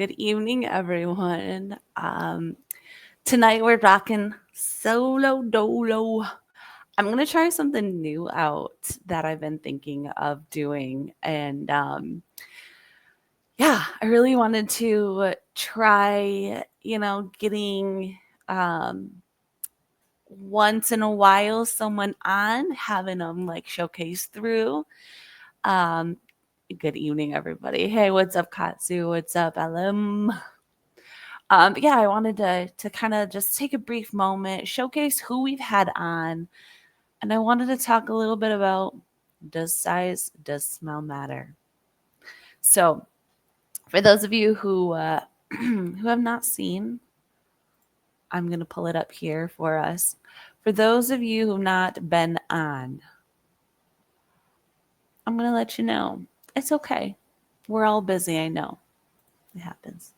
Good evening, everyone. Tonight we're rocking solo dolo. I'm gonna try something new out that I've been thinking of doing, and yeah, I really wanted to try, getting um, once in a while someone on, having them like showcase through. Um, Good evening, everybody. Hey, what's up, Katsu? What's up, LM? Yeah, I wanted to kind of just take a brief moment, showcase who we've had on, and I wanted to talk a little bit about does size, does smell matter? So, for those of you who who have not seen, I'm gonna pull it up here for us. For those of you who've not been on, I'm gonna let you know it's okay. We're all busy. I know it happens,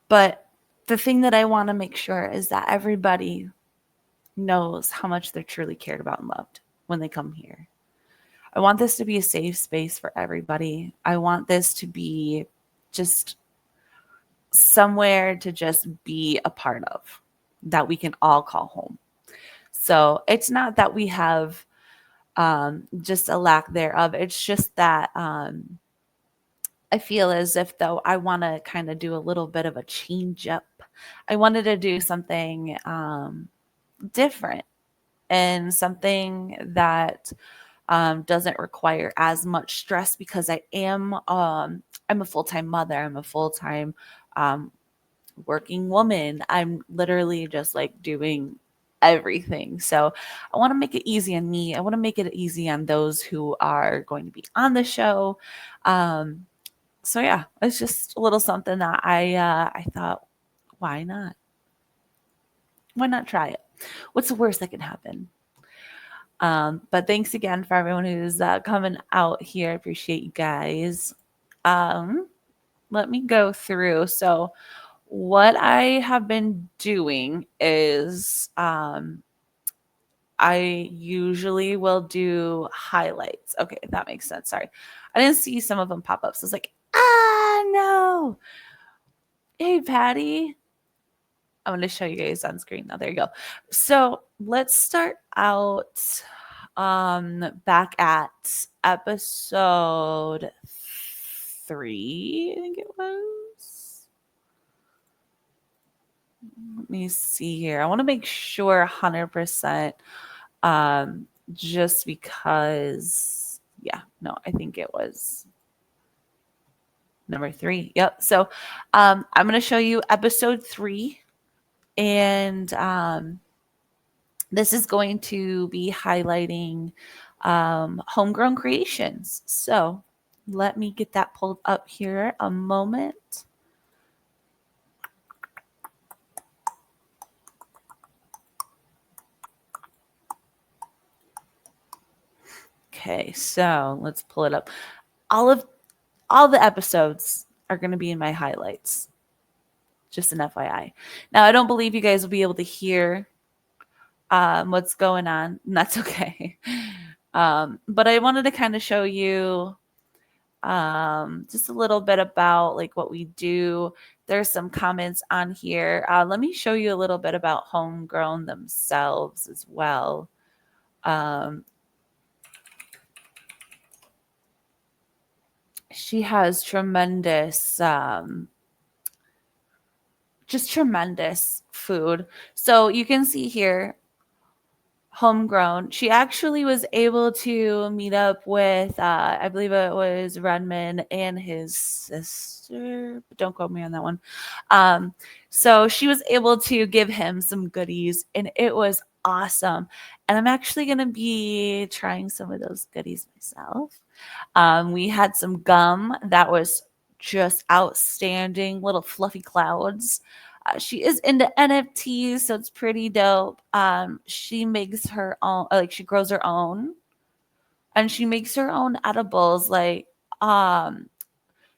but the thing that I want to make sure is that everybody knows how much they're truly cared about and loved when they come here. I want this to be a safe space for everybody. I want this to be just somewhere to just be a part of that we can all call home. So it's not that we have just a lack thereof. It's just that I feel as if though I want to kind of do a little bit of a change up. I wanted to do something different and something that doesn't require as much stress because I'm a full-time mother. I'm a full-time um, working woman. I'm literally just like doing everything. So I want to make it easy on me. I want to make it easy on those who are going to be on the show. Um, so yeah, it's just a little something that I thought, why not? Why not try it? What's the worst that can happen? But thanks again for everyone who's coming out here. I appreciate you guys. Um, Let me go through. So, what I have been doing is I usually will do highlights. Okay, that makes sense. Sorry. I didn't see some of them pop up. So, it's like, no. Hey, Patty. I'm going to show you guys on screen now. There you go. So, let's start out back at episode 3, I think it was. Let me see here. I want to make sure 100% just because I think it was number 3. Yep. So I'm going to show you episode 3, and this is going to be highlighting homegrown creations. So let me get that pulled up here a moment. Okay, so let's pull it up. All the episodes are going to be in my highlights. Just an FYI. Now, I don't believe you guys will be able to hear what's going on, and that's okay. But I wanted to kind of show you just a little bit about like what we do. There's some comments on here. Let me show you a little bit about homegrown themselves as well. She has just tremendous food. So you can see here, homegrown. She actually was able to meet up with, I believe it was Redman and his sister, but don't quote me on that one. So she was able to give him some goodies, and it was awesome. And I'm actually going to be trying some of those goodies myself. We had some gum that was just outstanding, little fluffy clouds. She is into NFTs, so it's pretty dope. She makes her own, like she grows her own, and she makes her own edibles. Like,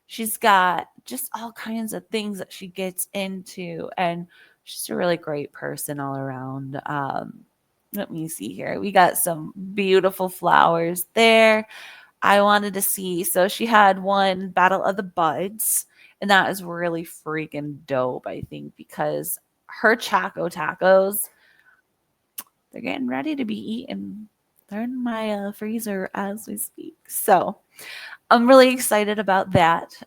she's got just all kinds of things that she gets into, and she's a really great person all around. Let me see here. We got some beautiful flowers there. I wanted to see. So she had one Battle of the Buds, And that is really freaking dope, I think, because her Choco tacos, they're getting ready to be eaten. They're in my freezer as we speak. So I'm really excited about that.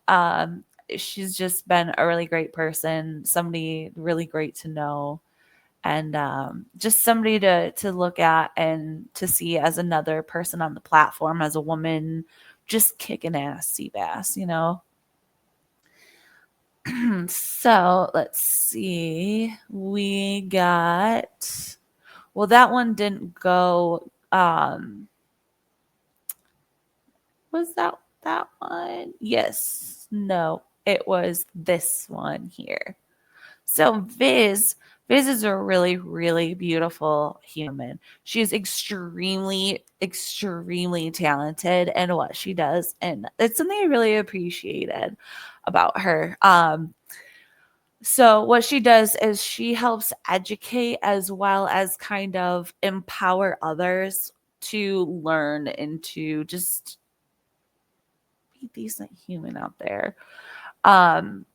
She's just been a really great person, somebody really great to know, and just somebody to look at and to see as another person on the platform, as a woman, just kicking ass, sea bass, you know. So let's see. We got, well, that one didn't go. Was that one? Yes. No, it was this one here. So Viz is a really, really beautiful human. She is extremely, extremely talented in what she does. And it's something I really appreciated about her. So what she does is she helps educate as well as kind of empower others to learn and to just be decent human out there. Um,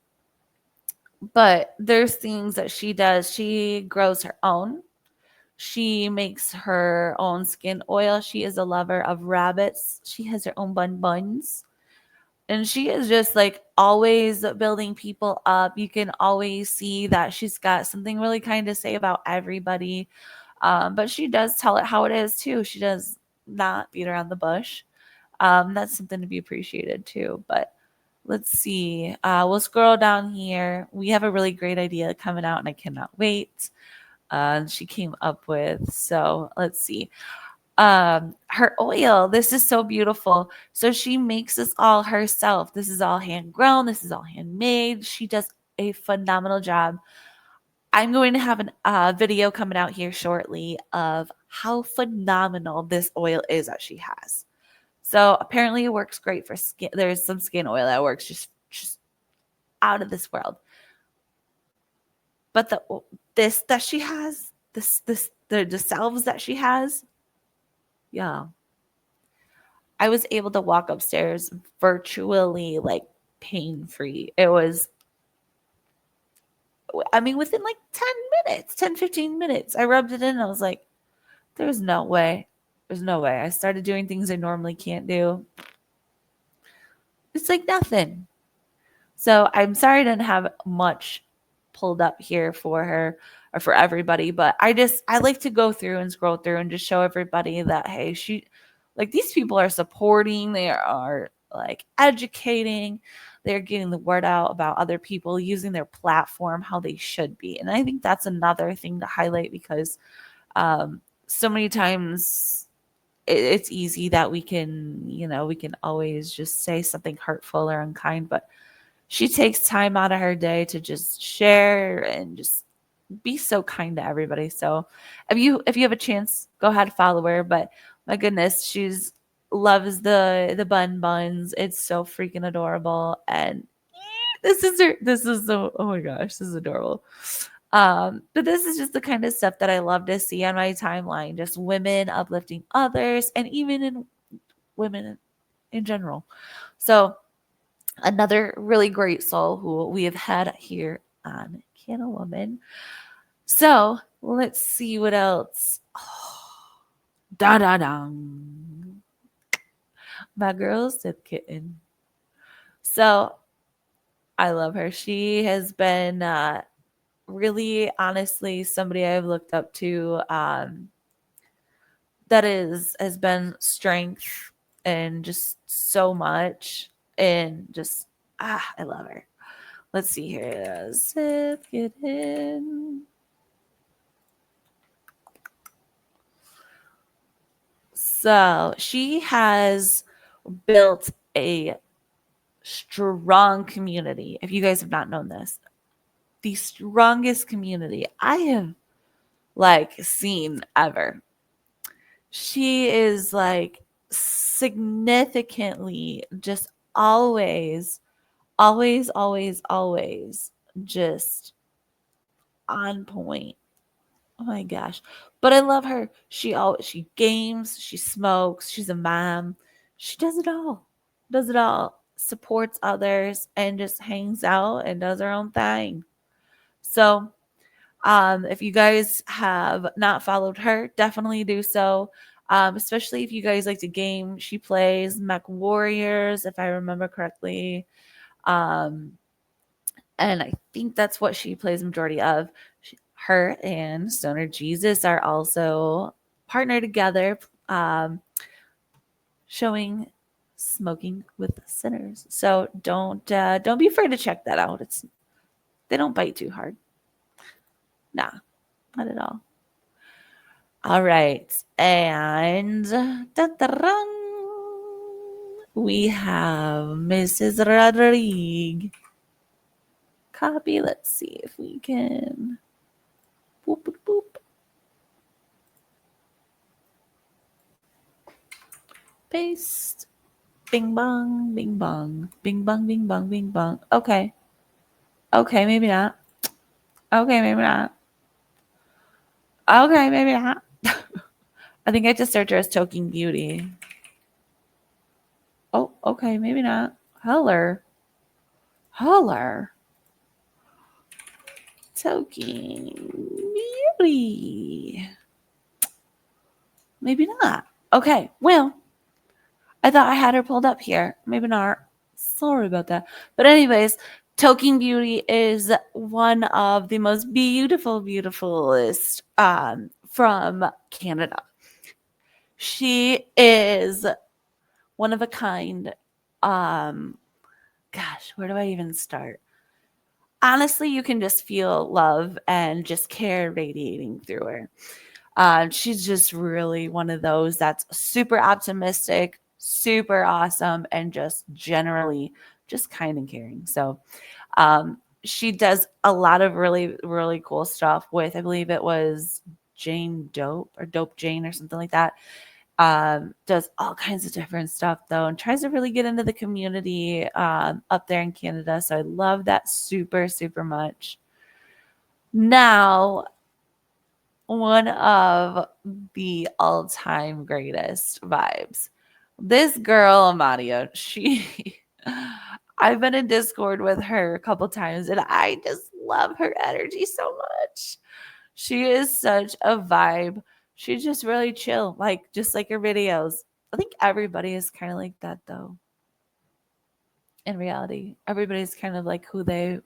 but there's things that she does. She grows her own. She makes her own skin oil. She is a lover of rabbits. She has her own buns. And she is just like always building people up. You can always see that she's got something really kind to say about everybody. But she does tell it how it is too. She does not beat around the bush. That's something to be appreciated too. But let's see. We'll scroll down here. We have a really great idea coming out, and I cannot wait. She came up with. So let's see. Her oil. This is so beautiful. So she makes this all herself. This is all hand grown. This is all handmade. She does a phenomenal job. I'm going to have a video coming out here shortly of how phenomenal this oil is that she has. So apparently it works great for skin. There's some skin oil that works just out of this world. But this that she has, the salves that she has, yeah. I was able to walk upstairs virtually like pain free. It was, I mean, within like 10 minutes, 10, 15 minutes, I rubbed it in and I was like, there's no way. There's no way. I started doing things I normally can't do. It's like nothing. So I'm sorry I didn't have much pulled up here for her or for everybody, but I like to go through and scroll through and just show everybody that hey, she like these people are supporting, they are like educating, they're getting the word out about other people using their platform how they should be. And I think that's another thing to highlight because so many times it's easy that we can, we can always just say something hurtful or unkind, but she takes time out of her day to just share and just be so kind to everybody. So if you have a chance, go ahead and follow her. But my goodness, she's loves the buns. It's so freaking adorable. And this is so, oh my gosh, this is adorable. But this is just the kind of stuff that I love to see on my timeline. Just women uplifting others and even in women in general. So another really great soul who we have had here on CanaWoman. So let's see what else. Oh, da da dong. My girl Sith Kitten. So I love her. She has been really honestly somebody I've looked up to that has been strength and just so much and just I love her. Let's see here. Sith Kitten. So she has built a strong community. If you guys have not known this, the strongest community I have like seen ever. She is like significantly just always just on point. Oh my gosh. But I love her. She games, she smokes, she's a mom. She does it all. Does it all. supports others, and just hangs out and does her own thing. So, if you guys have not followed her, definitely do so. Especially if you guys like to game. She plays Mech Warriors, if I remember correctly. Um, and I think that's what she plays majority of. Her and Stoner Jesus are also partnered together, showing smoking with sinners. So don't be afraid to check that out. They don't bite too hard. Nah, not at all. All right, and we have Mrs. Rodriguez. Copy. Let's see if we can. Boop, boop, boop. Paste. Bing bong, bing bong, bing bong, bing bong, bing bong. Okay. Okay, maybe not. Okay, maybe not. Okay, maybe not. I think I just searched her as Toking Beauty. Oh, okay, maybe not. Holler. Holler. Toking Beauty. Maybe not. Okay, well, I thought I had her pulled up here. Maybe not. Sorry about that. But anyways, Toking Beauty is one of the most beautiful, beautifulest from Canada. She is one of a kind. Um, Gosh, where do I even start? Honestly, you can just feel love and just care radiating through her. She's just really one of those that's super optimistic, super awesome, and just generally just kind and caring. So she does a lot of really, really cool stuff with, I believe it was Jane Dope or Dope Jane or something like that. Does all kinds of different stuff though, and tries to really get into the community up there in Canada. So I love that super, super much. Now, one of the all-time greatest vibes. This girl, Amadia, she I've been in Discord with her a couple times and I just love her energy so much. She is such a vibe. She's just really chill, like just like her videos. I think everybody is kind of like that though. In reality, everybody's kind of like who they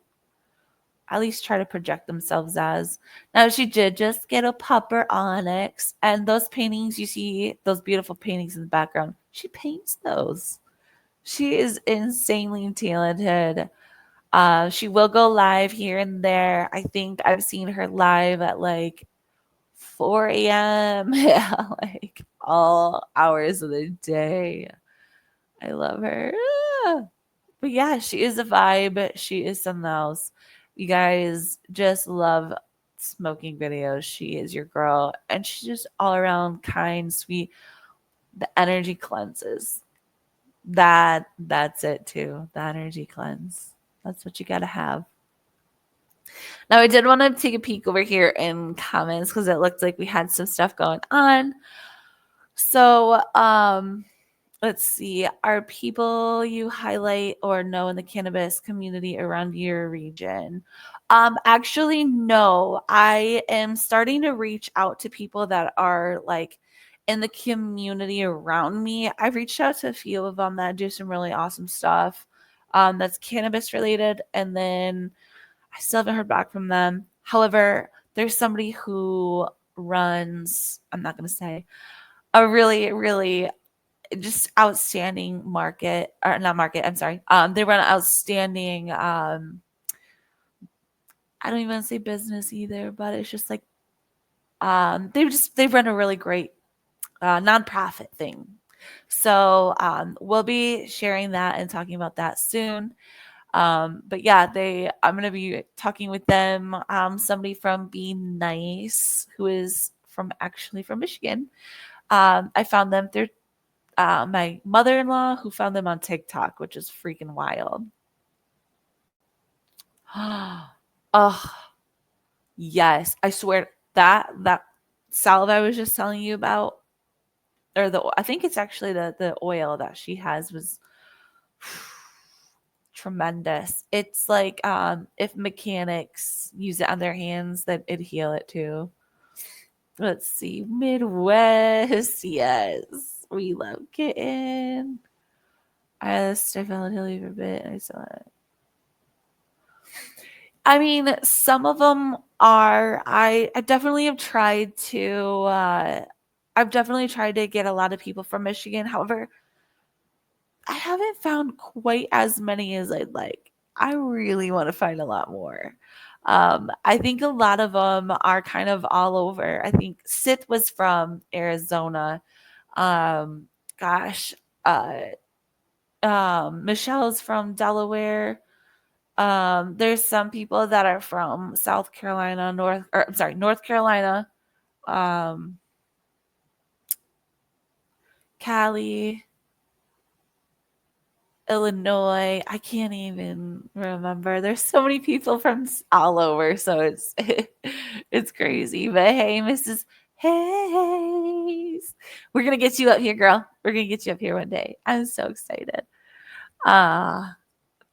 at least try to project themselves as. Now, she did just get a pupper onyx, and those paintings you see, those beautiful paintings in the background, she paints those. She is insanely talented. She will go live here and there. I think I've seen her live at like 4 a.m. Yeah, like all hours of the day. I love her. Ah. But yeah, she is a vibe. She is something else. You guys just love smoking videos. She is your girl. And she's just all around kind, sweet. The energy cleanses. That's it too. The energy cleanse. That's what you gotta have. Now I did want to take a peek over here in comments because it looked like we had some stuff going on. So let's see. Are people you highlight or know in the cannabis community around your region? Actually, no. I am starting to reach out to people that are like in the community around me. I've reached out to a few of them that do some really awesome stuff that's cannabis related. And then I still haven't heard back from them. However, there's somebody who runs, I'm not going to say, a really, really just outstanding market or not market, I'm sorry. They run an outstanding I don't even want to say business either, but it's just like they run a really great nonprofit thing. So we'll be sharing that and talking about that soon. But yeah, I'm gonna be talking with them. Somebody from Be Nice, who is from Michigan. I found them through my mother-in-law, who found them on TikTok, which is freaking wild. Oh, yes. I swear that salve I was just telling you about, or I think it's actually the oil that she has was tremendous. It's like if mechanics use it on their hands, then it'd heal it too. Let's see. Midwest. Yes. We love kitten. I fell into leave a bit. I saw it. I mean, some of them are. I definitely have tried to. I've definitely tried to get a lot of people from Michigan. However, I haven't found quite as many as I'd like. I really want to find a lot more. I think a lot of them are kind of all over. I think Sith was from Arizona. Um, gosh, uh, Michelle's from Delaware. There's some people that are from South Carolina, North Carolina, um, Cali, Illinois. I can't even remember. There's so many people from all over, so it's crazy. But hey, Mrs. Hayes, we're gonna get you up here, girl. We're gonna get you up here one day. I'm so excited. Uh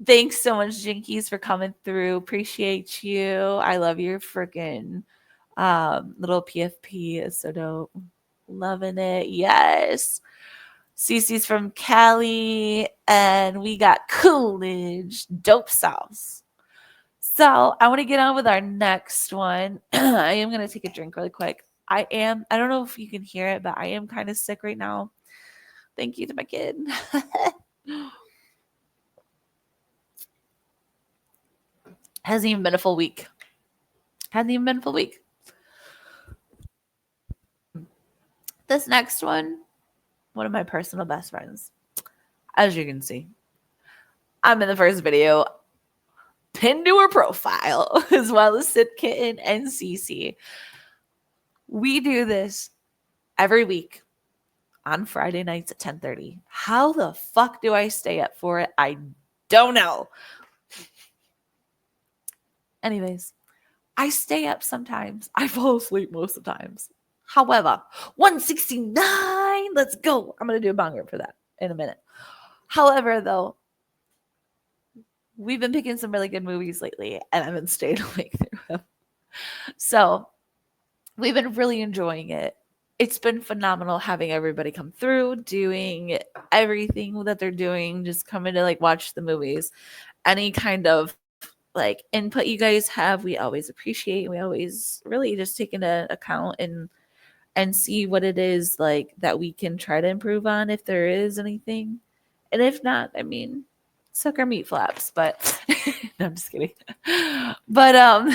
Thanks so much, Jinkies, for coming through. Appreciate you. I love your freaking little PFP. It's so dope. Loving it. Yes. Cece's from Cali, and we got Coolidge Dope Sauce. So I want to get on with our next one. I am going to take a drink really quick. I don't know if you can hear it, but I am kind of sick right now. Thank you to my kid. Hasn't even been a full week. Hasn't even been a full week. This next one of my personal best friends. As you can see, I'm in the first video, pinned to her profile, as well as Sid Kitten and Cece. We do this every week on Friday nights at 10:30. How the fuck do I stay up for it? I don't know. Anyways, I stay up sometimes. I fall asleep most of the times. However, 169, let's go. I'm going to do a bong rip for that in a minute. However, though, we've been picking some really good movies lately, and I've been staying awake through them. So we've been really enjoying it. It's been phenomenal having everybody come through, doing everything that they're doing, just coming to like watch the movies. Any kind of like input you guys have, we always appreciate. We always really just take into account and see what it is like that we can try to improve on if there is anything. And if not, I mean, suck our meat flaps. But no, I'm just kidding. But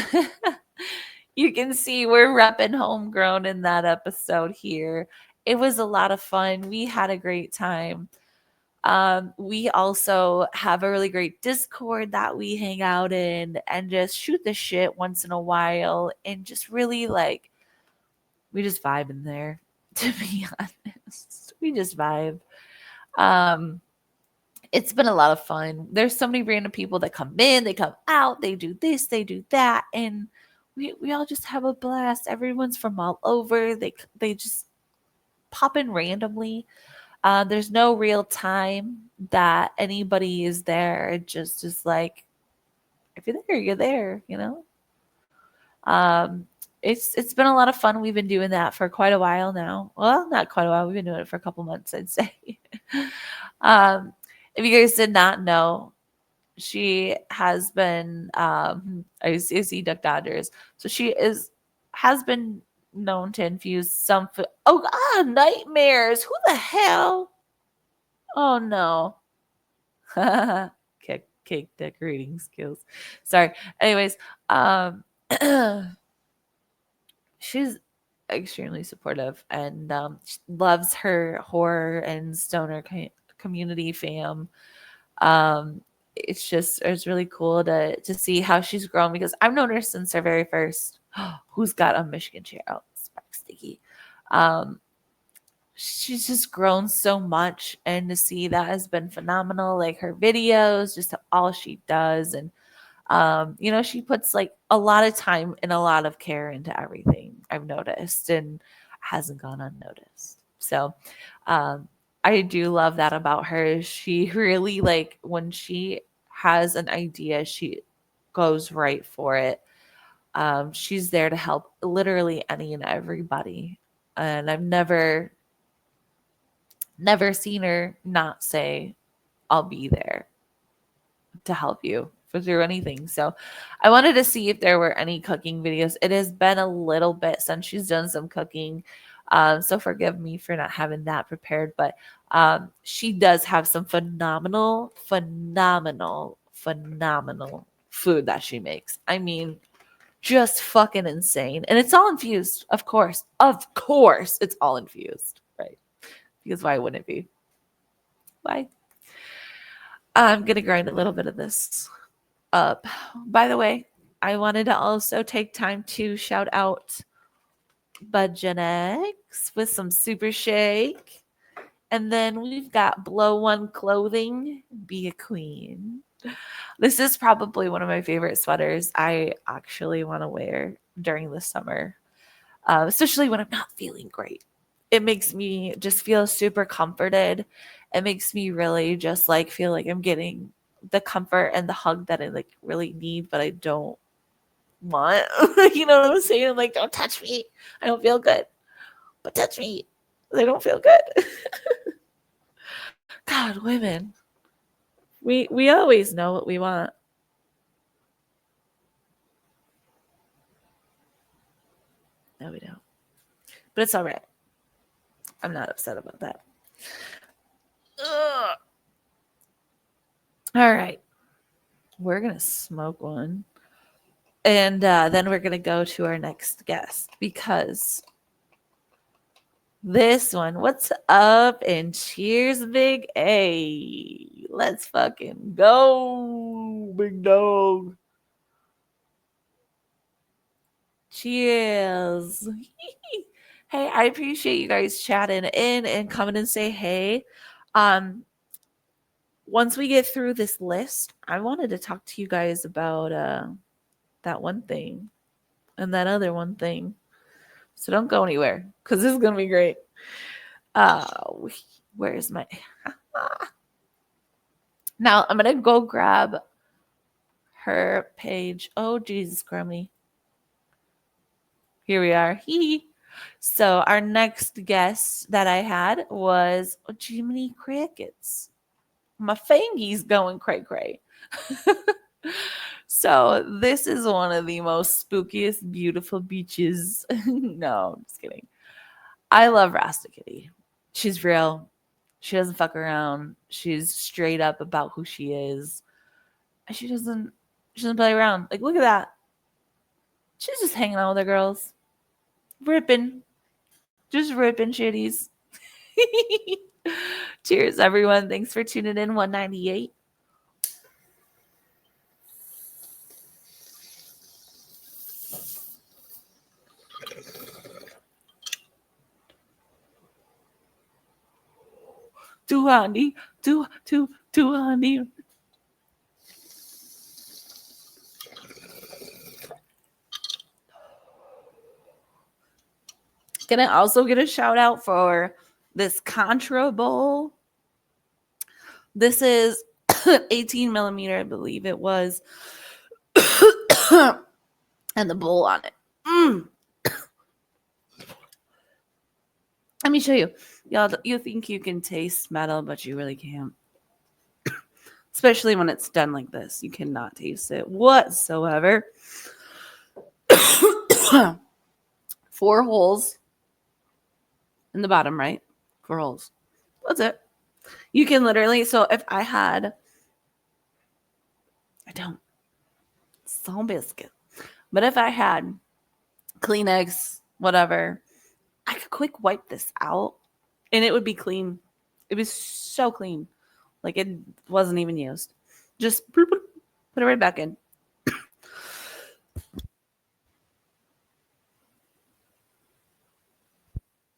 you can see we're repping homegrown in that episode here. It was a lot of fun. We had a great time. We also have a really great Discord that we hang out in and just shoot the shit once in a while and just really like we just vibe in there, to be honest. We just vibe. Um, it's been a lot of fun. There's so many random people that come in, they come out, they do this, they do that, and we all just have a blast. Everyone's from all over. They just pop in randomly. There's no real time that anybody is there. It just is like if you're there, you're there, you know? Um, it's been a lot of fun. We've been doing that for quite a while now. Well, not quite a while. We've been doing it for a couple months, I'd say. um, if you guys did not know, she has been I see Duck Dodgers. So she has been known to infuse some food. Oh God, nightmares. Who the hell? Oh no. Cake decorating skills. Sorry. Anyways, she's extremely supportive and loves her horror and stoner community fam. It's really cool to see how she's grown because I've known her since her very first. Who's got a Michigan chair? Oh, Spark Sticky. Um, she's just grown so much, and to see that has been phenomenal. Like her videos, just all she does, and she puts like a lot of time and a lot of care into everything I've noticed and hasn't gone unnoticed. So I do love that about her. She really like when she has an idea, she goes right for it. She's there to help literally any and everybody. And I've never seen her not say, I'll be there to help you through anything. So I wanted to see if there were any cooking videos. It has been a little bit since she's done some cooking. So forgive me for not having that prepared, but she does have some phenomenal food that she makes. I mean, just fucking insane. And it's all infused, of course. Of course, it's all infused, right? Because why wouldn't it be? Why? I'm going to grind a little bit of this up. By the way, I wanted to also take time to shout out Budget X with some super shake. And then we've got Blow One Clothing, Be a Queen. This is probably one of my favorite sweaters I actually want to wear during the summer, especially when I'm not feeling great. It makes me just feel super comforted. It makes me really just like feel like I'm getting the comfort and the hug that I like really need, but I don't want. You know what I'm saying? I'm like, don't touch me. I don't feel good. But touch me. I don't feel good. God, women. We always know what we want. No, we don't. But it's all right. I'm not upset about that. Ugh. All right. We're going to smoke one. And then we're going to go to our next guest because this one, what's up? And cheers, Big A. Let's fucking go, big dog. Cheers. Hey, I appreciate you guys chatting in and coming and say hey. Once we get through this list, I wanted to talk to you guys about that one thing and that other one thing. So don't go anywhere because this is gonna be great. Where's my now I'm gonna go grab her page. Oh Jesus Crummy. Here we are. So our next guest that I had was Jiminy Crickets. My fingies going cray cray. So this is one of the most spookiest, beautiful beaches. No, I'm just kidding. I love Rasta Kitty. She's real. She doesn't fuck around. She's straight up about who she is. And she doesn't play around. Like, look at that. She's just hanging out with her girls. Ripping. Just ripping shitties. Cheers, everyone. Thanks for tuning in. 198. Tuhani. Tuhani. Can I also get a shout out for this Contra Bowl? This is 18 millimeter, I believe it was. And the bowl on it. Let me show you. Y'all, you think you can taste metal, but you really can't. Especially when it's done like this. You cannot taste it whatsoever. 4 holes in the bottom, right? 4 holes. That's it. You can literally, so if I had, I don't, so biscuit. But if I had Kleenex, whatever, I could quick wipe this out and it would be clean. It was so clean. Like it wasn't even used. Just put it right back in.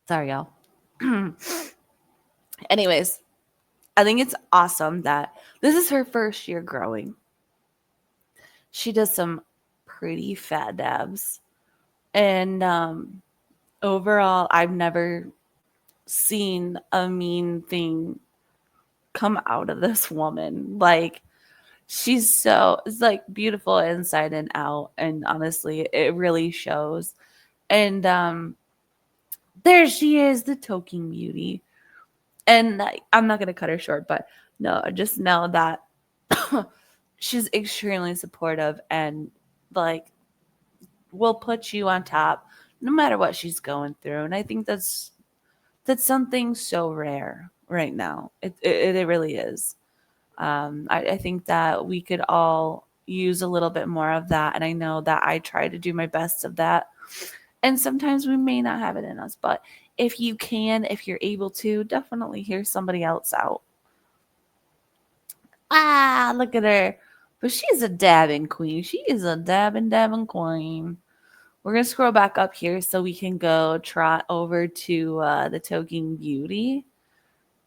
Sorry, y'all. Anyways, I think it's awesome that this is her first year growing. She does some pretty fat dabs. And overall, I've never seen a mean thing come out of this woman. Like, She's so it's like beautiful inside and out, and honestly, it really shows. And there she is, the token beauty. And like, I'm not gonna cut her short, but no, just know that she's extremely supportive and like will put you on top no matter what she's going through. And I think that's something so rare right now. It really is. I think that we could all use a little bit more of that. And I know that I try to do my best of that. And sometimes we may not have it in us, but if you can, if you're able to, definitely hear somebody else out. Ah, look at her. But she's a dabbing queen. She is a dabbing queen. We're going to scroll back up here so we can go trot over to the Toking Beauty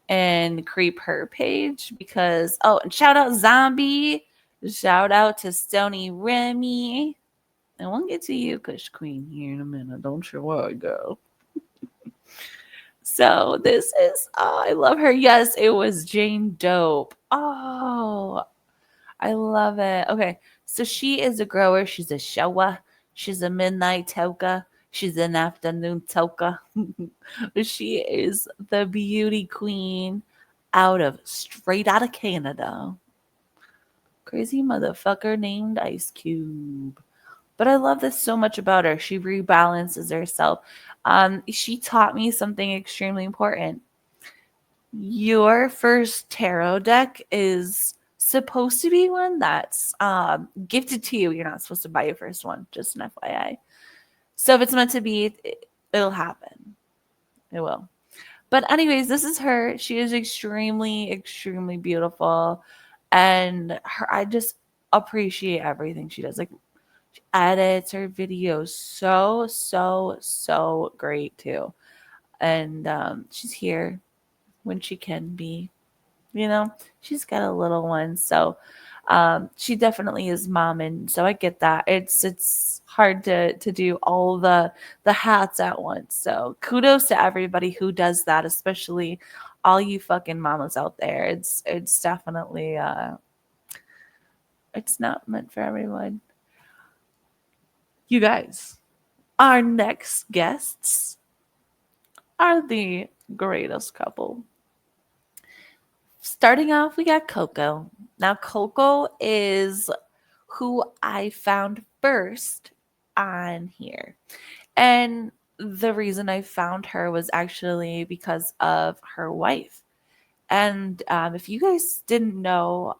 and creep her page because, oh, and shout out Zombie. Shout out to Stony Remy. And we'll get to you, Kush Queen, here in a minute. Don't you worry, girl. So this is, oh, I love her. Yes, it was Jane Dope. Oh, I love it. Okay, so she is a grower. She's a shower. She's a midnight toka. She's an afternoon toka. She is the beauty queen straight out of Canada. Crazy motherfucker named Ice Cube. But I love this so much about her. She rebalances herself. She taught me something extremely important. Your first tarot deck is supposed to be one that's gifted to you. You're not supposed to buy your first one, just an FYI. So if it's meant to be, it'll happen. It will. But anyways, this is her. She is extremely, extremely beautiful. And I just appreciate everything she does. Like she edits her videos so great too. And she's here when she can be. You know, she's got a little one, so she definitely is mom, and so I get that. It's hard to do all the hats at once. So kudos to everybody who does that, especially all you fucking mamas out there. It's definitely it's not meant for everyone. You guys, our next guests are the greatest couple. Starting off, we got Coco. Now, Coco is who I found first on here. And the reason I found her was actually because of her wife. And if you guys didn't know,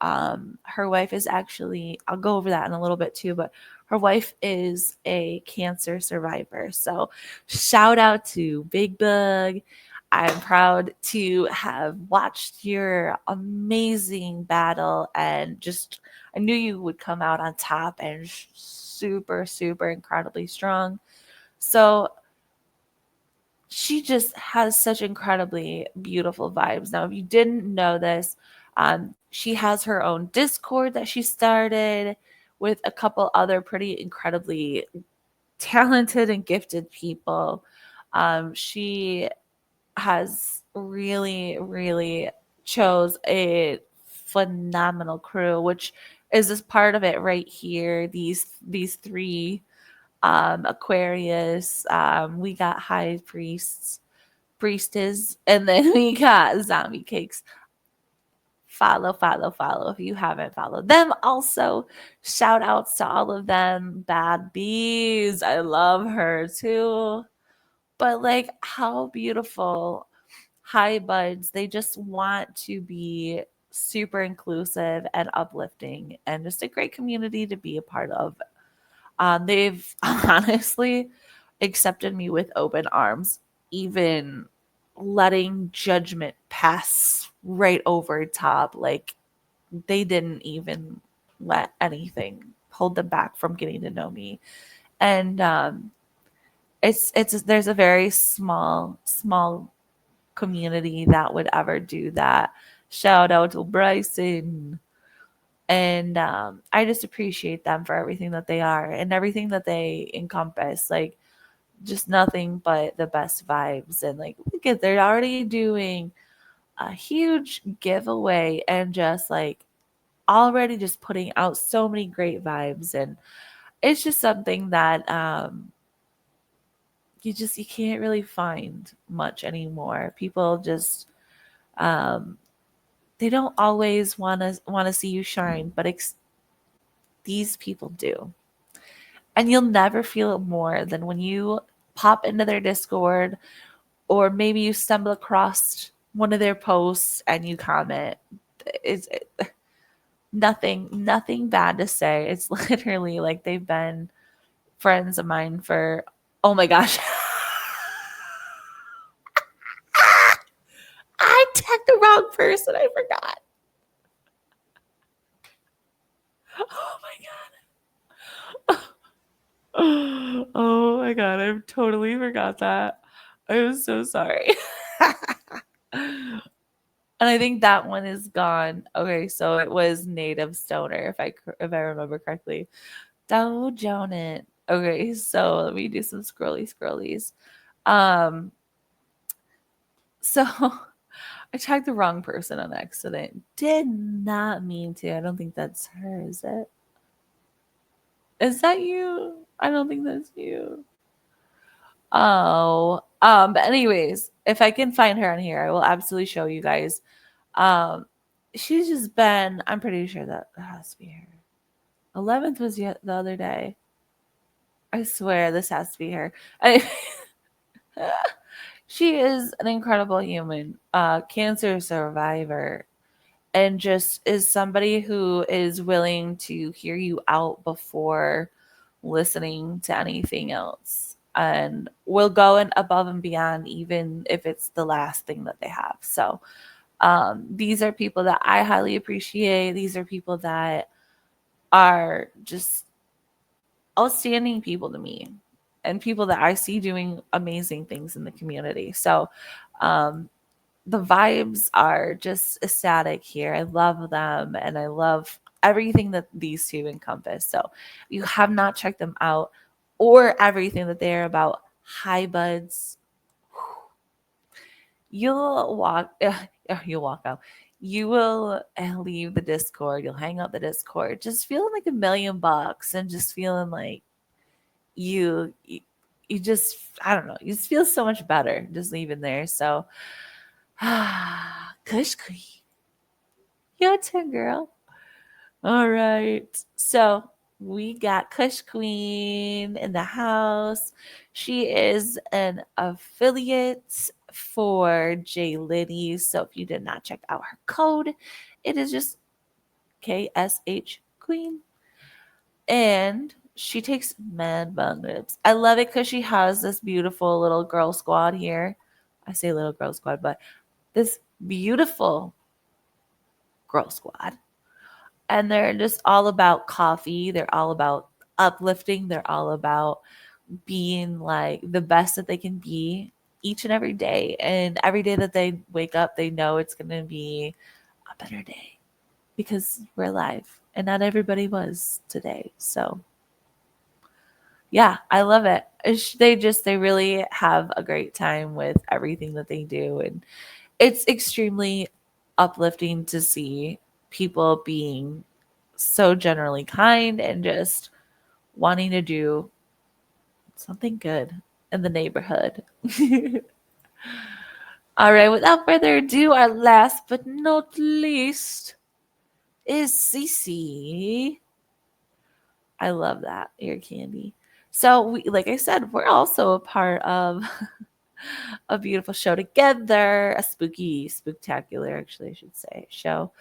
her wife is actually, I'll go over that in a little bit too, but her wife is a cancer survivor. So shout out to Big Bug. I'm proud to have watched your amazing battle and just, I knew you would come out on top and super incredibly strong. So she just has such incredibly beautiful vibes. Now, if you didn't know this, she has her own Discord that she started with a couple other pretty incredibly talented and gifted people. She has really chose a phenomenal crew, which is this part of it right here. These three Aquarius. We got high priestess, and then we got zombie cakes. Follow if you haven't followed them. Also, shout outs to all of them. Bad bees. I love her too. But like how beautiful. Hi buds. They just want to be super inclusive and uplifting and just a great community to be a part of. They've honestly accepted me with open arms, even letting judgment pass right over top. Like they didn't even let anything hold them back from getting to know me. And it's there's a very small community that would ever do that. Shout out to Bryson. And I just appreciate them for everything that they are and everything that they encompass. Like just nothing but the best vibes. And like look at they're already doing a huge giveaway and just like already just putting out so many great vibes, and it's just something that you can't really find much anymore. People just um, they don't always want to see you shine, but these people do, and you'll never feel it more than when you pop into their Discord, or maybe you stumble across one of their posts and you comment. It's nothing bad to say. It's literally like they've been friends of mine for, oh my gosh. I tagged the wrong person. I forgot. Oh my god. Oh my god, I totally forgot that. I was so sorry. And I think that one is gone. Okay, so it was Native Stoner, if I remember correctly. Dow Jonet. Okay, so let me do some scrollies. Um, so I tagged the wrong person on accident. Did not mean to. I don't think that's her, is it? Is that you? I don't think that's you. Oh, but anyways, if I can find her on here, I will absolutely show you guys. Um, she's just been, I'm pretty sure that has to be her. 11th was yet the other day. I swear this has to be her. She is an incredible human, cancer survivor, and just is somebody who is willing to hear you out before listening to anything else, and will go and above and beyond even if it's the last thing that they have. So these are people that I highly appreciate. These are people that are just outstanding people to me, and people that I see doing amazing things in the community. So um, the vibes are just ecstatic here. I love them, and I love everything that these two encompass. So you have not checked them out, or everything that they're about. Hi buds. You'll walk out. You will leave the Discord. You'll hang out the Discord, just feeling like $1,000,000, and just feeling like you you just, I don't know, you just feel so much better just leaving there. So Kush Queen, your turn, girl. All right. So we got Kush Queen in the house. She is an affiliate for J Liddy. So if you did not check out her code, it is just KSH Queen. And she takes mad bug rips. I love it because she has this beautiful little girl squad here. I say little girl squad, but this beautiful girl squad. And they're just all about coffee. They're all about uplifting. They're all about being like the best that they can be each and every day. And every day that they wake up, they know it's going to be a better day because we're alive. And not everybody was today. So yeah, I love it. They really have a great time with everything that they do, and it's extremely uplifting to see people being so generally kind and just wanting to do something good in the neighborhood. All right, without further ado, our last but not least is Cece. I love that ear candy. So we, like I said, we're also a part of a beautiful show together, a spooktacular, actually, I should say, show.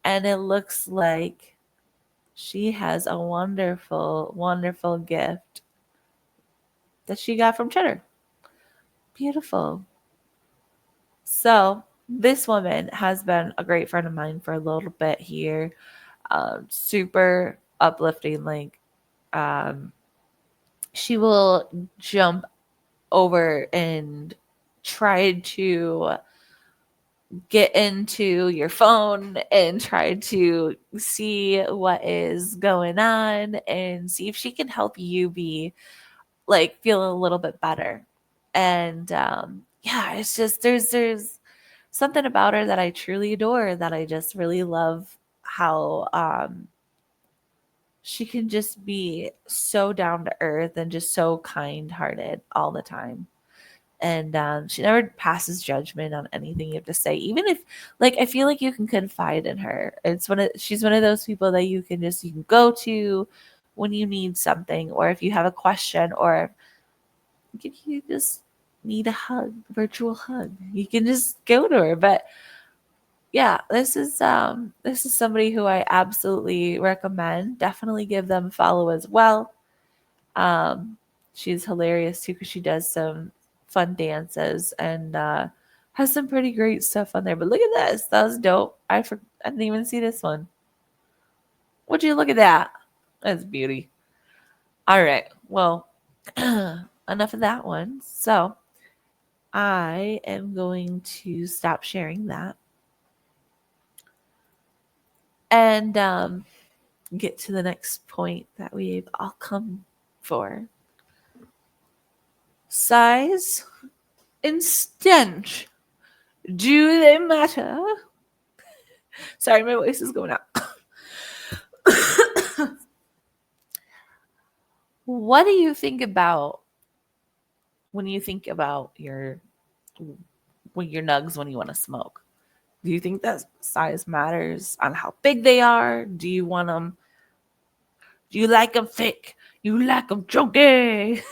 And it looks like she has a wonderful, wonderful gift that she got from Cheddar. Beautiful. So this woman has been a great friend of mine for a little bit here. Super uplifting. Like, um, she will jump over and try to get into your phone and try to see what is going on and see if she can help you be like feel a little bit better. And yeah, it's just there's something about her that I truly adore, that I just really love how she can just be so down to earth and just so kind hearted all the time. And she never passes judgment on anything you have to say, even if, like, I feel like you can confide in her. She's one of those people that you can go to when you need something, or if you have a question, or if you just need a hug, virtual hug, you can just go to her. But yeah, this is somebody who I absolutely recommend. Definitely give them a follow as well. Um, she's hilarious too because she does some fun dances and has some pretty great stuff on there. But look at this. That was dope. I didn't even see this one. Would you look at that? That's beauty. All right. Well, enough of that one. So I am going to stop sharing that and get to the next point that we've all come for. Size and stench. Do they matter? Sorry, my voice is going out. What do you think about when you think about your nugs when you want to smoke? Do you think that size matters on how big they are? Do you want them? Do you like them thick? You like them chunky?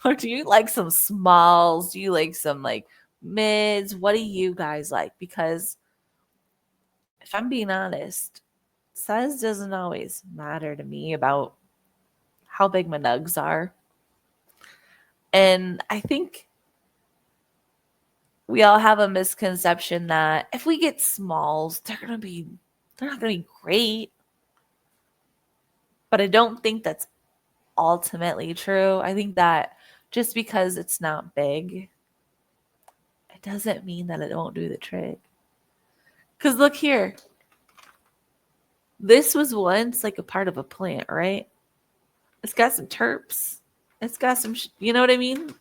Or do you like some smalls? Do you like some like mids? What do you guys like? Because if I'm being honest, size doesn't always matter to me about how big my nugs are. And I think we all have a misconception that if we get smalls, they're not gonna be great. But I don't think that's ultimately true. I think that just because it's not big, it doesn't mean that it won't do the trick. Because look here. This was once like a part of a plant, right? It's got some terps. It's got some, you know what I mean?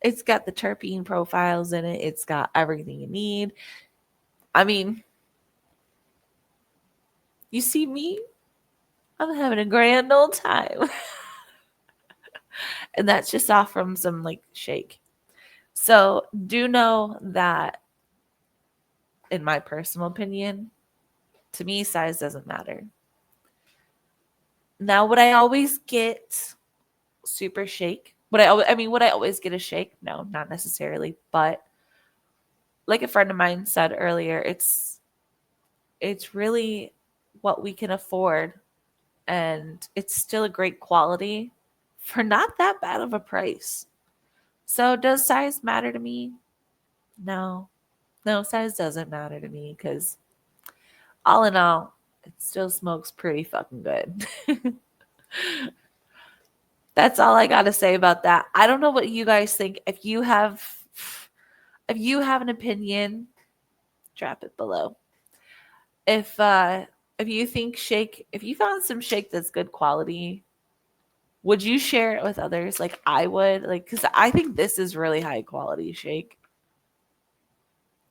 It's got the terpene profiles in it. It's got everything you need. I mean, you see me? I'm having a grand old time. And that's just off from some like shake. So do know that, in my personal opinion, to me, size doesn't matter. Now, would I always get super shake? Would I always get a shake? No, not necessarily. But like a friend of mine said earlier, it's really what we can afford, and it's still a great quality for not that bad of a price. So does size matter to me? No. No, size doesn't matter to me because all in all, it still smokes pretty fucking good. That's all I got to say about that. I don't know what you guys think. If you have an opinion, drop it below. If if you think shake, if you found some shake that's good quality, would you share it with others like I would? Like, cuz I think this is really high quality shake.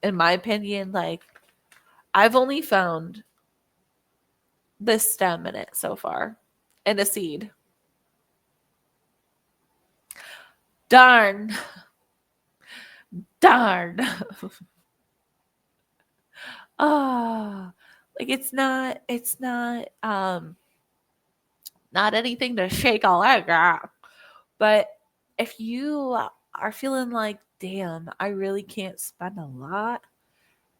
In my opinion, like I've only found this stem in it so far and a seed. Darn. Darn. Ah, like it's not anything to shake all that. But if you are feeling like, damn, I really can't spend a lot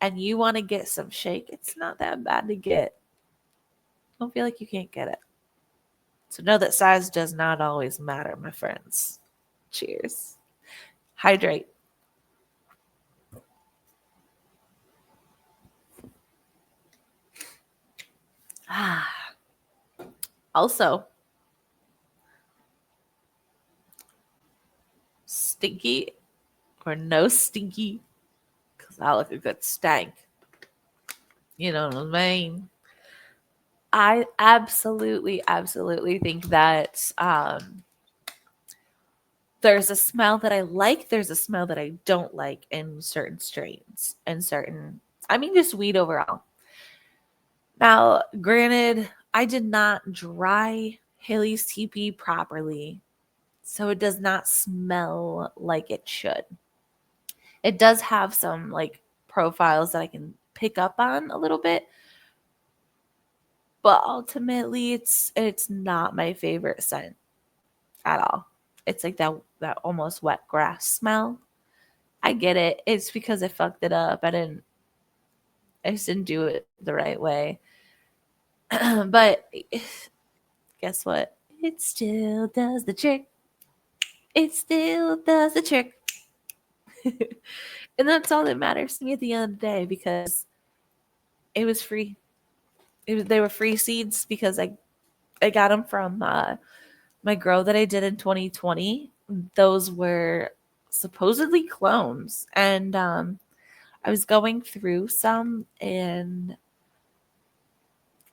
and you want to get some shake, it's not that bad to get. Don't feel like you can't get it. So know that size does not always matter, my friends. Cheers. Hydrate. Ah. Also, stinky or no stinky, because I look a good stank. You know what I mean? I absolutely, absolutely think that there's a smell that I like. There's a smell that I don't like in certain strains and certain, I mean, just weed overall. Now, granted, I did not dry Haley's teepee properly, so it does not smell like it should. It does have some like profiles that I can pick up on a little bit, but ultimately it's not my favorite scent at all. It's like that almost wet grass smell. I get it. It's because I fucked it up. I just didn't do it the right way. But guess what? It still does the trick. It still does the trick. And that's all that matters to me at the end of the day because it was free. They were free seeds because I got them from my grow that I did in 2020. Those were supposedly clones, and I was going through some, and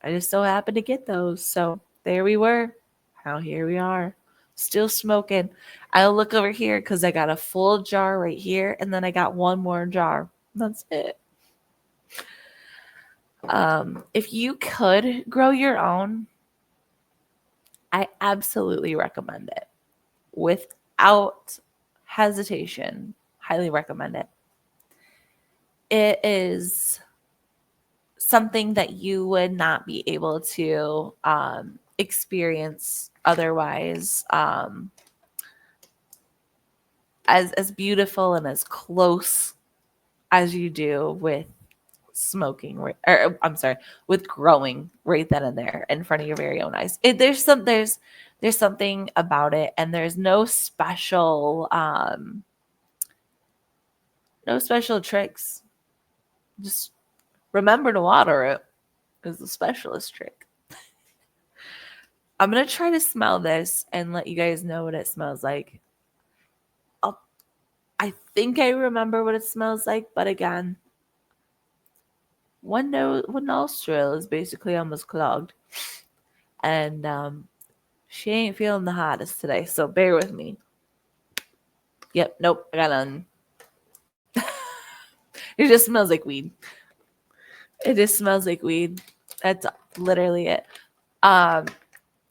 I just so happened to get those. So there we were. Now here we are, still smoking. I'll look over here because I got a full jar right here, and then I got one more jar. That's it. If you could grow your own, I absolutely recommend it. Without hesitation, highly recommend it. It is something that you would not be able to experience otherwise, as beautiful and as close as you do with smoking, or I'm sorry, with growing right then and there in front of your very own eyes. There's something about it, and there's no special tricks. Just remember to water it is the specialist trick. I'm gonna try to smell this and let you guys know what it smells like. I think I remember what it smells like, but again, one nostril is basically almost clogged, and she ain't feeling the hottest today, so bear with me. Yep, nope, I got none. It just smells like weed. It just smells like weed. That's literally it. Um,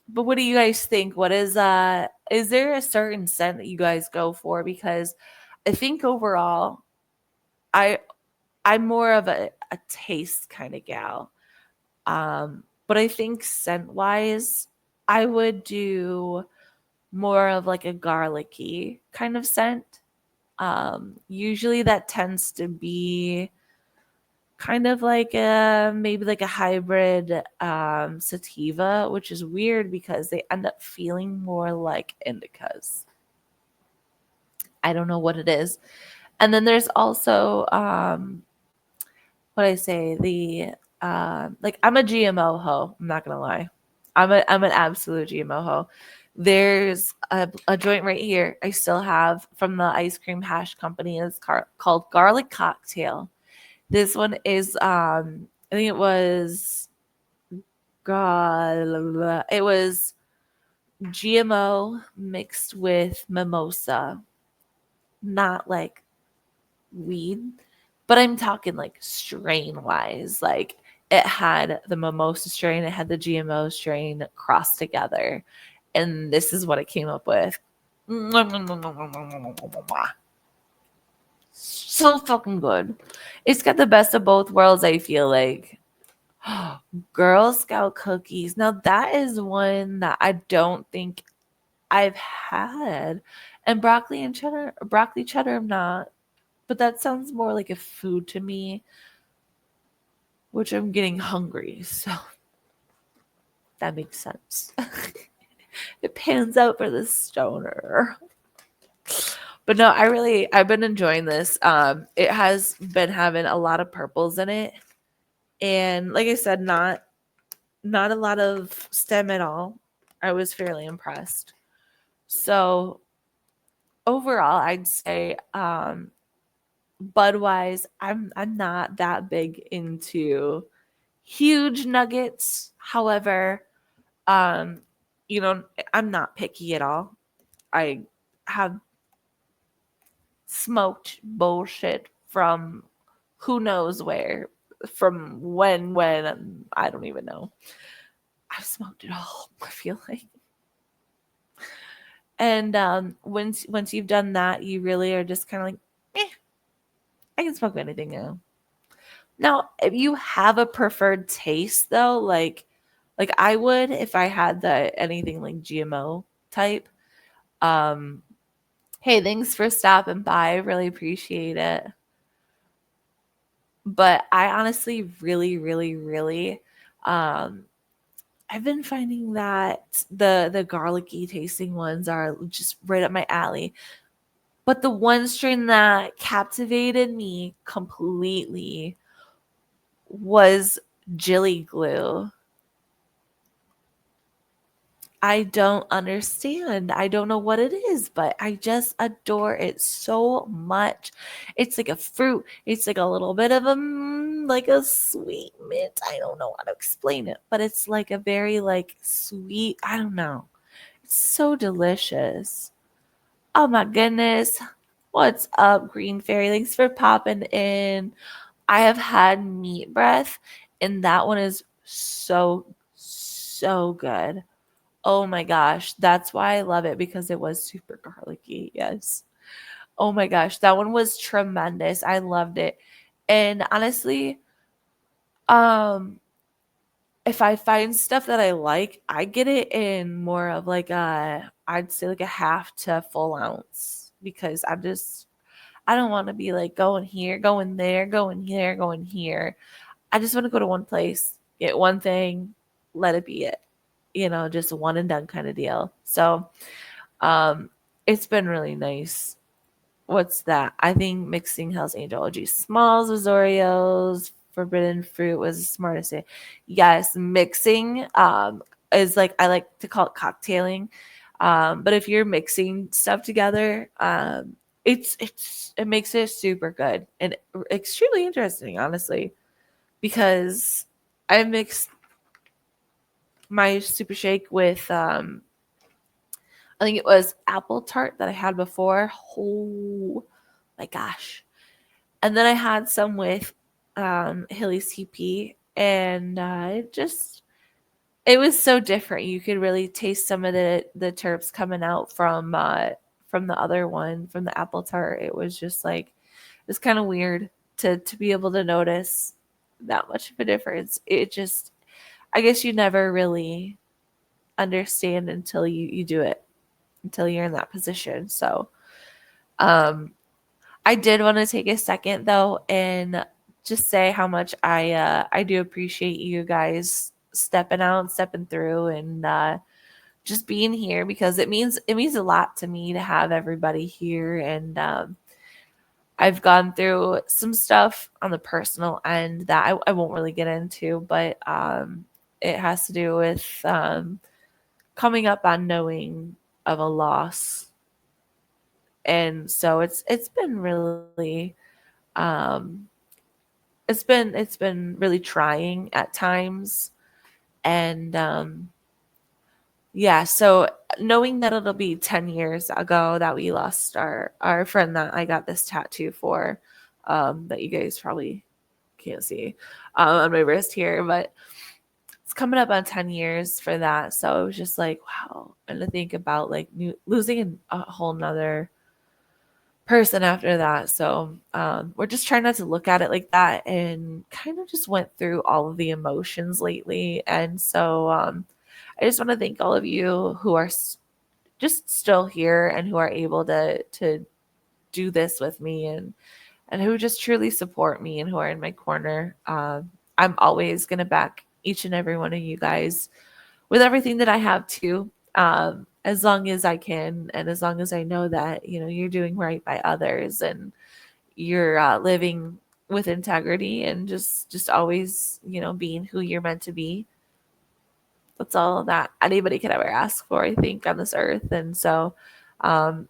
but what do you guys think? Is there a certain scent that you guys go for? Because I think overall, I I'm more of a taste kind of gal. But I think scent wise, I would do more of like a garlicky kind of scent. Usually that tends to be kind of like a maybe like a hybrid sativa, which is weird because they end up feeling more like indicas. I don't know what it is. And then there's also what I say, the like I'm a GMO hoe, I'm not gonna lie. I'm an absolute GMO hoe. There's a joint right here I still have from the ice cream hash company. It's called Garlic Cocktail. This one is I think it was GMO mixed with mimosa, not like weed, but I'm talking like strain wise. Like it had the mimosa strain, it had the GMO strain crossed together, and this is what it came up with. So fucking good. It's got the best of both worlds, I feel like. Girl Scout cookies. Now that is one that I don't think I've had. And broccoli cheddar I'm not. But that sounds more like a food to me, which I'm getting hungry. So that makes sense. It pans out for the stoner. But no, I've been enjoying this. It has been having a lot of purples in it. And like I said, not a lot of stem at all. I was fairly impressed. So overall, I'd say Budweiser, I'm not that big into huge nuggets. However, um, I'm not picky at all. I have smoked bullshit from who knows where. from when I don't even know. I've smoked it all, I feel like. And once you've done that, you really are just kind of like, I can smoke anything now. Now, if you have a preferred taste though, like I would if I had the anything like GMO type. Um, hey, thanks for stopping by. I really appreciate it. But I honestly really, really, really um I've been finding that the garlicky tasting ones are just right up my alley. But the one strain that captivated me completely was Jilly Glue. I don't understand. I don't know what it is, but I just adore it so much. It's like a fruit. It's like a little bit of a like a sweet mint. I don't know how to explain it, but it's like a very like sweet. I don't know. It's so delicious. Oh my goodness. What's up, Green Fairy? Thanks for popping in. I have had meat breath, and that one is so good. Oh my gosh, that's why I love it because it was super garlicky. Yes. Oh my gosh, that one was tremendous. I loved it. And honestly, um if I find stuff that I like, I get it in more of like a I'd say like a half to full ounce because I don't want to be like going here, going there, going here, going here. I just want to go to one place, get one thing, let it be it. Just a one and done kind of deal. So, um, it's been really nice. What's that? I think mixing Hell's Angel OG Smalls was Oreos. Forbidden fruit was the smartest thing. Yes, mixing is like I like to call it cocktailing. But if you're mixing stuff together, it makes it super good and extremely interesting, honestly, because I mixed my super shake with I think it was apple tart that I had before. Oh my gosh. And then I had some with Hilly CP, and it was so different. You could really taste some of the terps coming out from the other one, from the apple tart. It was just like it's kind of weird to be able to notice that much of a difference. It just I guess you never really understand until you do it, until you're in that position. So um I did want to take a second though and just say how much I do appreciate you guys stepping out, stepping through, and just being here because it means a lot to me to have everybody here. And I've gone through some stuff on the personal end that I won't really get into, but it has to do with coming up on knowing of a loss. And so it's been really um it's been really trying at times. And yeah, so knowing that it'll be 10 years ago that we lost our friend that I got this tattoo for, that you guys probably can't see on my wrist here, but it's coming up on 10 years for that. So it was just like, wow. And to think about like losing a whole nother person after that. So we're just trying not to look at it like that, and kind of just went through all of the emotions lately. And so I just want to thank all of you who are just still here and who are able to do this with me, and who just truly support me and who are in my corner. I'm always going to back each and every one of you guys with everything that I have too. As long as I can, and as long as I know that you're doing right by others, and you're living with integrity, and just always being who you're meant to be. That's all that anybody could ever ask for, I think, on this earth. And so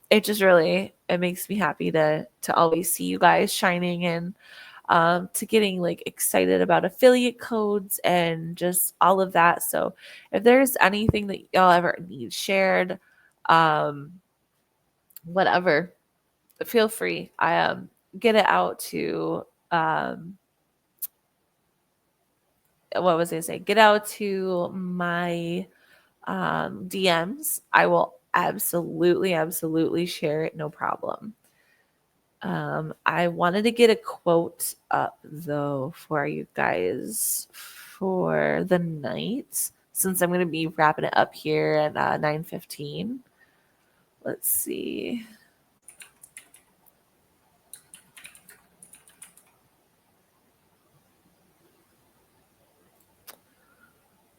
it just really it makes me happy to always see you guys shining, and to getting like excited about affiliate codes and just all of that. So if there's anything that y'all ever need shared, um, whatever, feel free. I get it out to um, what was I say? Get out to my DMs. I will absolutely share it. No problem. I wanted to get a quote up though for you guys for the night, since I'm going to be wrapping it up here at 9:15. Let's see.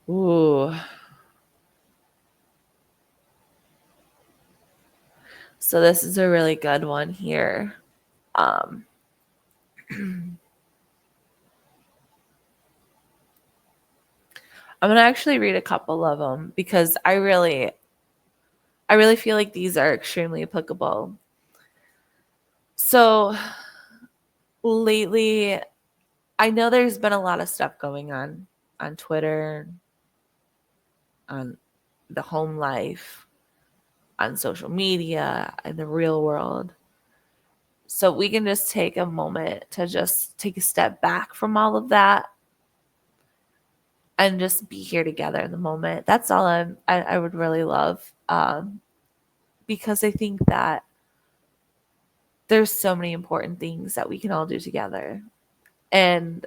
Ooh. So this is a really good one here. Um, I'm gonna actually read a couple of them because I really feel like these are extremely applicable. So lately, I know there's been a lot of stuff going on Twitter, on the home life, on social media, in the real world. So we can just take a moment to just take a step back from all of that and just be here together in the moment. That's all I would really love, because I think that there's so many important things that we can all do together. And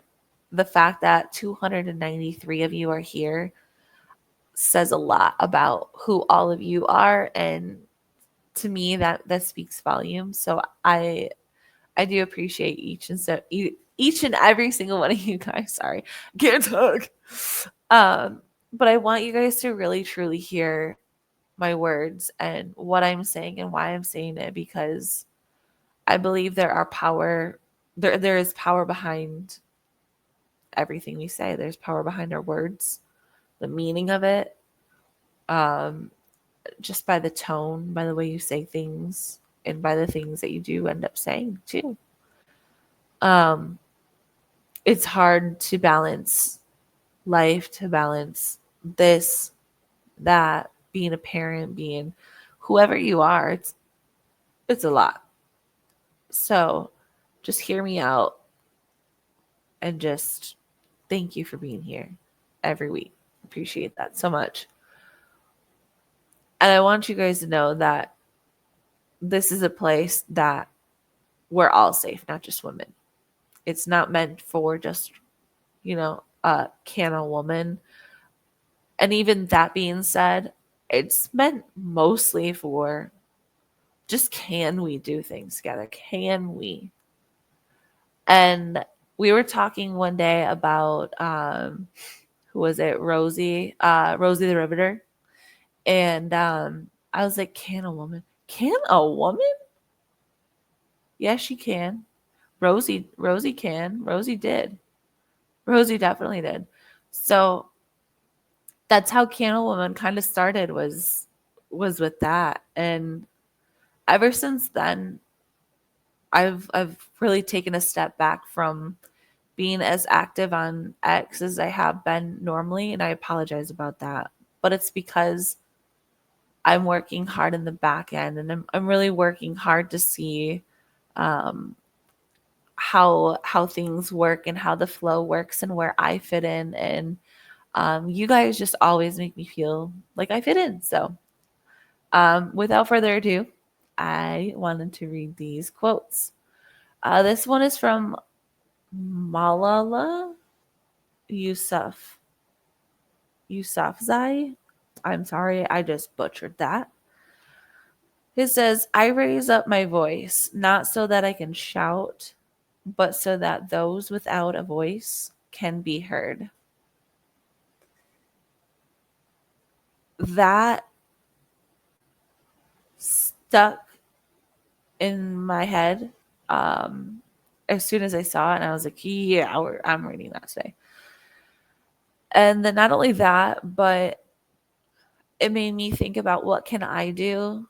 the fact that 293 of you are here says a lot about who all of you are, and to me that speaks volumes. So I do appreciate each and every single one of you guys. Sorry, can't talk. But I want you guys to really truly hear my words and what I'm saying and why I'm saying it, because I believe there is power behind everything we say. There's power behind our words, the meaning of it, um, just by the tone, by the way you say things, and by the things that you do end up saying too. Um, it's hard to balance life, to balance this, that, being a parent, being whoever you are. It's a lot. So just hear me out and just thank you for being here every week. Appreciate that so much. And I want you guys to know that this is a place that we're all safe, not just women. It's not meant for just, CanaWoman. And even that being said, it's meant mostly for just, can we do things together? Can we? And we were talking one day about who was it? Rosie the Riveter. And I was like, can a woman? Can a woman? Yes, she can. Rosie can. Rosie did. Rosie definitely did. So that's how CanaWoman kind of started, was with that. And ever since then, I've really taken a step back from being as active on X as I have been normally, and I apologize about that. But it's because I'm working hard in the back end, and I'm really working hard to see um, how things work and how the flow works and where I fit in. And you guys just always make me feel like I fit in. So without further ado, I wanted to read these quotes. This one is from Malala Yousafzai. I'm sorry, I just butchered that. It says, I raise up my voice, not so that I can shout, but so that those without a voice can be heard. That stuck in my head as soon as I saw it, and I was like, yeah, I'm reading that today. And then not only that, but it made me think about, what can I do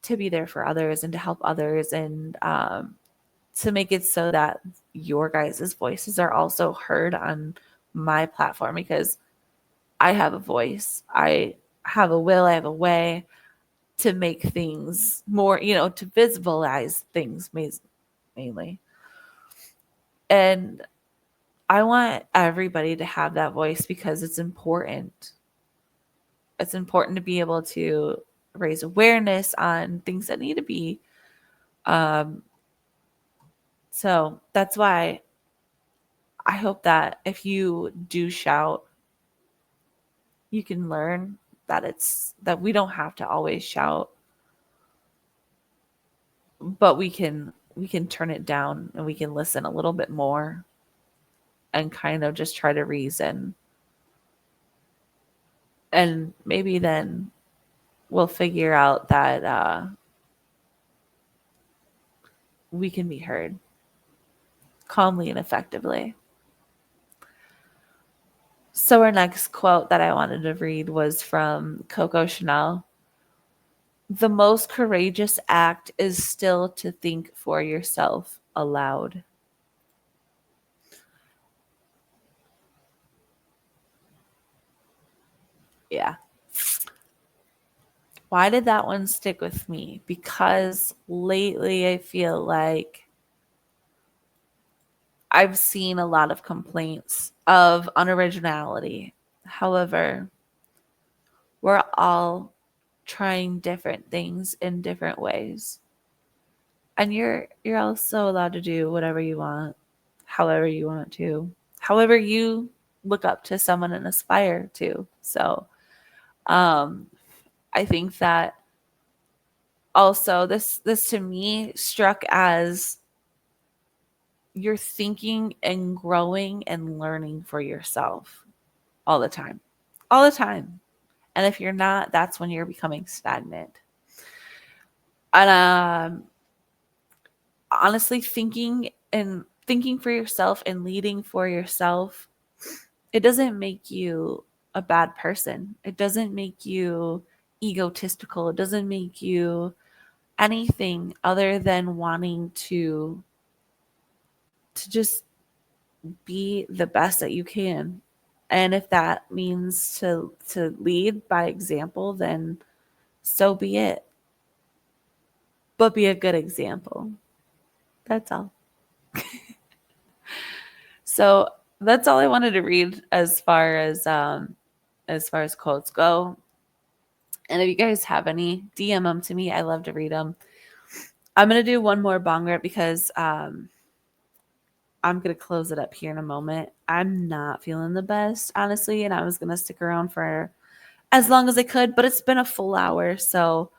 to be there for others and to help others, and to make it so that your guys' voices are also heard on my platform, because I have a voice. I have a will. I have a way to make things more, to visualize things mainly. And I want everybody to have that voice because it's important. It's important to be able to raise awareness on things that need to be. Um, so that's why I hope that if you do shout, you can learn that that we don't have to always shout, but we can turn it down and we can listen a little bit more and kind of just try to reason. And maybe then we'll figure out that we can be heard calmly and effectively. So, our next quote that I wanted to read was from Coco Chanel. The most courageous act is still to think for yourself aloud. Yeah. Why did that one stick with me? Because lately I feel like I've seen a lot of complaints of unoriginality. However, we're all trying different things in different ways. And you're also allowed to do whatever you want, however you want to, however you look up to someone and aspire to. So, um, I think that also this to me struck as you're thinking and growing and learning for yourself all the time. All the time. And if you're not, that's when you're becoming stagnant. And honestly, thinking for yourself and leading for yourself, it doesn't make you a bad person. It doesn't make you egotistical. It doesn't make you anything other than wanting to just be the best that you can. And if that means to lead by example, then so be it. But be a good example. That's all. So that's all I wanted to read as far as quotes go. And if you guys have any, DM them to me. I love to read them. I'm gonna do one more bong rip because I'm gonna close it up here in a moment. I'm not feeling the best, honestly, and I was gonna stick around for as long as I could, but it's been a full hour, so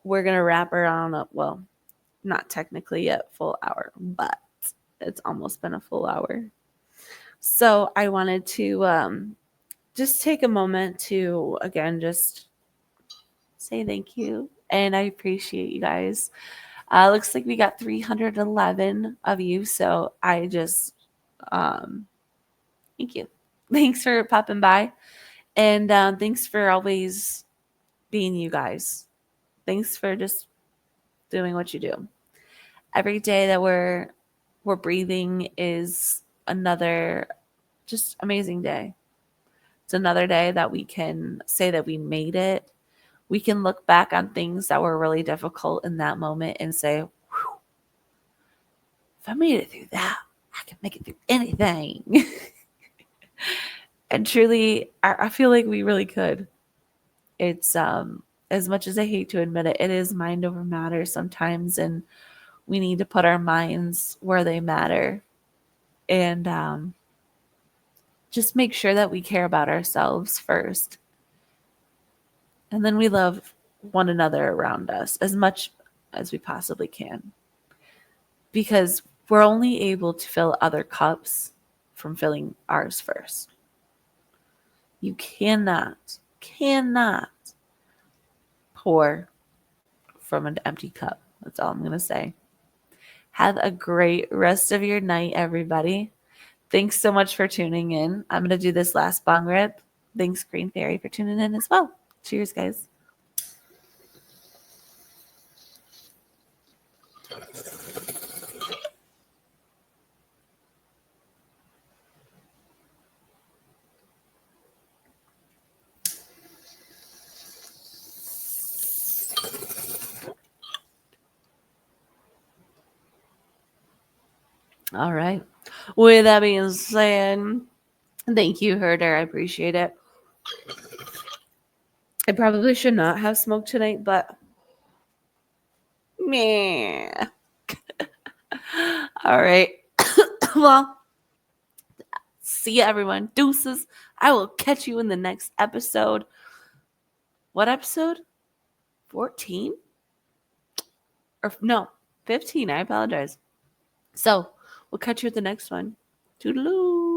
we're gonna wrap around up. Well, not technically yet full hour, but it's almost been a full hour. So I wanted to just take a moment to again just say thank you and I appreciate you guys. Looks like we got 311 of you, so I just um, thank you. Thanks for popping by, and thanks for always being you guys. Thanks for just doing what you do. Every day that we're breathing is another just amazing day. It's another day that we can say that we made it. We can look back on things that were really difficult in that moment and say, "Whew, if I made it through that, I can make it through anything." And truly, I feel like we really could. It's as much as I hate to admit it, it is mind over matter sometimes, and we need to put our minds where they matter and just make sure that we care about ourselves first. And then we love one another around us as much as we possibly can. Because we're only able to fill other cups from filling ours first. You cannot pour from an empty cup. That's all I'm going to say. Have a great rest of your night, everybody. Thanks so much for tuning in. I'm going to do this last bong rip. Thanks, Green Fairy, for tuning in as well. Cheers, guys. All right. With that being said, thank you, Herder. I appreciate it. I probably should not have smoked tonight, but meh. All right. Well, see ya, everyone. Deuces. I will catch you in the next episode. What episode? 14? Or no, 15. I apologize. So we'll catch you at the next one. Toodaloo.